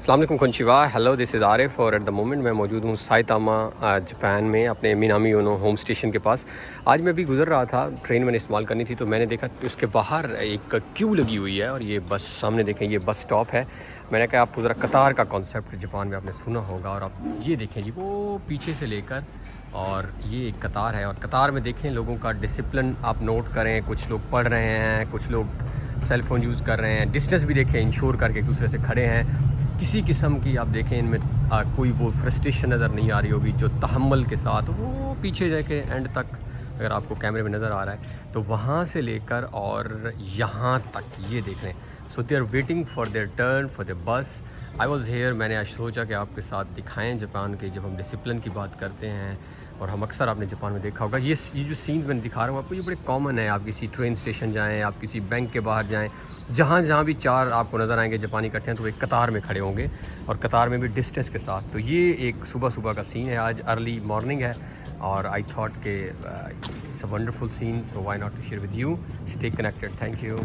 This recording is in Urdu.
السلام علیکم کنچیوا. ہیلو دس از عارف اور ایٹ دا مومنٹ میں موجود ہوں سائتاما جاپان میں اپنے مینامی اونو ہوم اسٹیشن کے پاس. آج میں بھی گزر رہا تھا, ٹرین میں نے استعمال کرنی تھی تو میں نے دیکھا کہ اس کے باہر ایک کیو لگی ہوئی ہے اور یہ بس سامنے دیکھیں یہ بس اسٹاپ ہے. میں نے کہا آپ کو ذرا قطار کا کانسیپٹ جاپان میں آپ نے سنا ہوگا اور آپ یہ دیکھیں جی وہ پیچھے سے لے کر اور یہ ایک قطار ہے اور قطار میں دیکھیں لوگوں کا ڈسپلن آپ نوٹ کریں. کچھ لوگ پڑھ رہے ہیں, کچھ لوگ سیل فون یوز کر رہے ہیں, ڈسٹینس بھی دیکھیں انشور کر کے ایک دوسرے سے کھڑے ہیں. کسی قسم کی آپ دیکھیں ان میں کوئی وہ فرسٹریشن نظر نہیں آ رہی ہوگی, جو تحمل کے ساتھ وہ پیچھے جا کے اینڈ تک اگر آپ کو کیمرے میں نظر آ رہا ہے تو وہاں سے لے کر اور یہاں تک یہ دیکھ رہے ہیں. So they are waiting for their turn for their bus. I was here. میں نے آج سوچا کہ آپ کے ساتھ دکھائیں جاپان کے, جب ہم ڈسپلن کی بات کرتے ہیں اور ہم اکثر آپ نے جاپان میں دیکھا ہوگا یہ جو سینز میں دکھا رہا ہوں آپ کو, یہ بڑے کامن ہے. آپ کسی ٹرین اسٹیشن جائیں, آپ کسی بینک کے باہر جائیں, جہاں بھی چار آپ کو نظر آئیں گے جاپانی اکٹھے ہیں تو وہ ایک قطار میں کھڑے ہوں گے اور قطار میں بھی ڈسٹینس کے ساتھ. تو یہ ایک صبح کا سین ہے, آج ارلی مارننگ ہے اور آئی تھاٹ کہ it's a wonderful scene, so why not to share with you. Stay connected. Thank you.